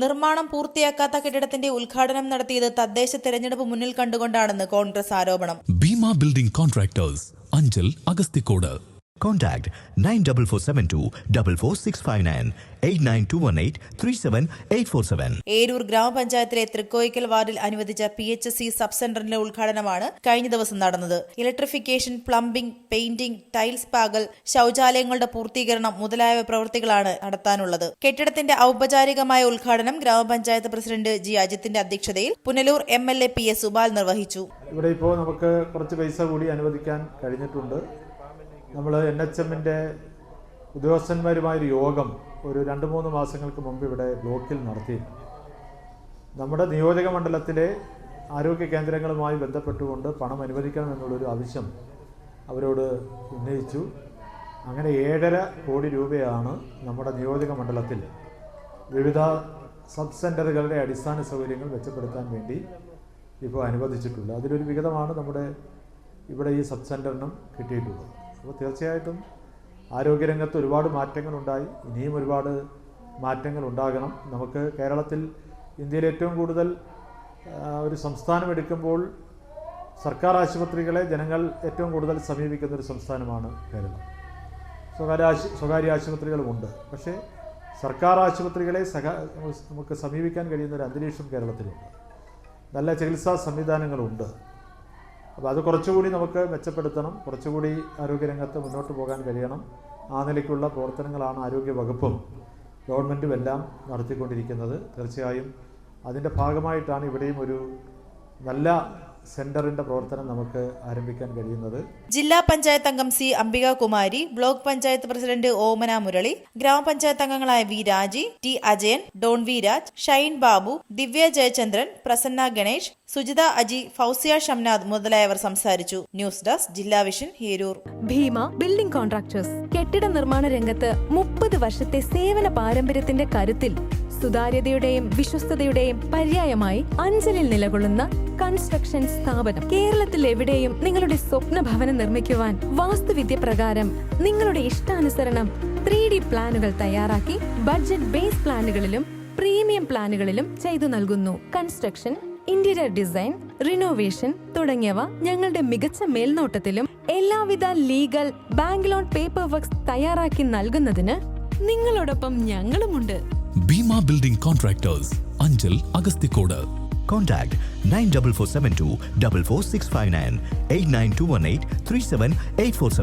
നിർമ്മാണം പൂർത്തിയാക്കാത്ത കെട്ടിടത്തിന്റെ ഉദ്ഘാടനം നടത്തിയത് തദ്ദേശ തെരഞ്ഞെടുപ്പ് മുന്നിൽ കണ്ടുകൊണ്ടാണെന്ന് കോൺഗ്രസ് ആരോപണം. Bhima building contractors, Anchal, Agasthikode. Contact 94472 44659 89218 37847. Eroor ഗ്രാമപഞ്ചായത്തിലെ തൃക്കോയിക്കൽ വാർഡിൽ അനുവദിച്ച PHC സബ് സെന്ററിന്റെ ഉദ്ഘാടനമാണ് കഴിഞ്ഞ ദിവസം നടന്നത്. ഇലക്ട്രിഫിക്കേഷൻ, പ്ലംബിംഗ്, പെയിന്റിംഗ്, ടൈൽസ് പാകൽ, ശൌചാലയങ്ങളുടെ പൂർത്തീകരണം മുതലായ പ്രവൃത്തികളാണ് നടത്താനുള്ളത്. കെട്ടിടത്തിന്റെ ഔപചാരികമായ ഉദ്ഘാടനം ഗ്രാമപഞ്ചായത്ത് പ്രസിഡന്റ് ജി അജിത്തിന്റെ അധ്യക്ഷതയിൽ പുനലൂർ MLA PS സുബാൽ നിർവഹിച്ചു. ഇവിടെ ഇപ്പോൾ നമുക്ക് കുറച്ച് പൈസ കൂടി അനുവദിക്കാൻ കഴിഞ്ഞിട്ടുണ്ട്. നമ്മൾ NHMന്റെ ഉദ്യോഗസ്ഥന്മാരുമായൊരു യോഗം ഒരു 2-3 മാസങ്ങൾക്ക് മുമ്പ് ഇവിടെ ബ്ലോക്കിൽ നടത്തിയിരുന്നു. നമ്മുടെ നിയോജക മണ്ഡലത്തിലെ ആരോഗ്യ കേന്ദ്രങ്ങളുമായി ബന്ധപ്പെട്ടുകൊണ്ട് പണം അനുവദിക്കണം എന്നുള്ളൊരു ആവശ്യം അവരോട് ഉന്നയിച്ചു. അങ്ങനെ 7.5 കോടി രൂപയാണ് നമ്മുടെ നിയോജക മണ്ഡലത്തിൽ വിവിധ സബ് സെൻ്ററുകളുടെ അടിസ്ഥാന സൗകര്യങ്ങൾ മെച്ചപ്പെടുത്താൻ വേണ്ടി ഇപ്പോൾ അനുവദിച്ചിട്ടുള്ളത്. അതിലൊരു വിഹിതമാണ് നമ്മുടെ ഇവിടെ ഈ സബ് സെൻ്ററിനും കിട്ടിയിട്ടുള്ളത്. അപ്പോൾ തീർച്ചയായിട്ടും ആരോഗ്യരംഗത്ത് ഒരുപാട് മാറ്റങ്ങളുണ്ടായി, ഇനിയും ഒരുപാട് മാറ്റങ്ങൾ ഉണ്ടാകണം. നമുക്ക് കേരളത്തിൽ ഇന്ത്യയിൽ ഏറ്റവും കൂടുതൽ ഒരു സംസ്ഥാനം എടുക്കുമ്പോൾ സർക്കാർ ആശുപത്രികളെ ജനങ്ങൾ ഏറ്റവും കൂടുതൽ സമീപിക്കുന്നൊരു സംസ്ഥാനമാണ് കേരളം. സ്വകാര്യ ആശുപത്രികളുമുണ്ട്, പക്ഷേ സർക്കാർ ആശുപത്രികളെ നമുക്ക് സമീപിക്കാൻ കഴിയുന്നൊരു അന്തരീക്ഷം കേരളത്തിലുണ്ട്. നല്ല ചികിത്സാ സംവിധാനങ്ങളുണ്ട്. അപ്പോൾ അത് കുറച്ചുകൂടി നമുക്ക് മെച്ചപ്പെടുത്തണം, കുറച്ചുകൂടി ആരോഗ്യരംഗത്ത് മുന്നോട്ട് പോകാൻ കഴിയണം. ആ നിലയ്ക്കുള്ള പ്രവർത്തനങ്ങളാണ് ആരോഗ്യ വകുപ്പും ഗവൺമെൻറ്റും എല്ലാം നടത്തിക്കൊണ്ടിരിക്കുന്നത്. തീർച്ചയായും അതിൻ്റെ ഭാഗമായിട്ടാണ് ഇവിടെയും ഒരു നല്ല സെന്ററിന്റെ പ്രവർത്തനം നമുക്ക് ആരംഭിക്കാൻ കഴിയുന്നത്. ജില്ലാ പഞ്ചായത്ത് അംഗം C. Ambikakumari, block panchayat president Omana Murali, gram panchayat അംഗങ്ങളായ V. Raji, T. Ajayan, Don V. Raj, Shine Babu, Divya Jayachandran, Prasanna Ganesh, Sujitha Aji, Fousiya Shamnad മുതലായവർ സംസാരിച്ചു. ന്യൂസ് ഡെസ്ക് ജില്ലാ Vision, Eroor. Bhima building Contractors കെട്ടിട നിർമ്മാണ രംഗത്ത് 30 വർഷത്തെ സേവന പാരമ്പര്യത്തിന്റെ കരുത്തിൽ സുതാര്യതയുടെയും വിശ്വസ്തതയുടെയും പര്യായമായി അഞ്ചലിൽ നിലകൊള്ളുന്ന കൺസ്ട്രക്ഷൻ സ്ഥാപനം. കേരളത്തിൽ എവിടെയും നിങ്ങളുടെ സ്വപ്ന ഭവനം നിർമ്മിക്കുവാൻ വാസ്തുവിദ്യ പ്രകാരം നിങ്ങളുടെ ഇഷ്ടാനുസരണം 3D പ്ലാനുകൾ തയ്യാറാക്കി ബഡ്ജറ്റ് ബേസ് പ്ലാനുകളിലും പ്രീമിയം പ്ലാനുകളിലും ചെയ്തു നൽകുന്നു. കൺസ്ട്രക്ഷൻ, ഇന്റീരിയർ ഡിസൈൻ, റിനോവേഷൻ തുടങ്ങിയവ ഞങ്ങളുടെ മികച്ച മേൽനോട്ടത്തിലും എല്ലാവിധ legal, bank loan, paper works തയ്യാറാക്കി നൽകുന്നതിന് നിങ്ങളോടൊപ്പം ഞങ്ങളുമുണ്ട്. Bhima building contractors, Anchal, Agasthikode. Contact 94472 44659 89218 37847.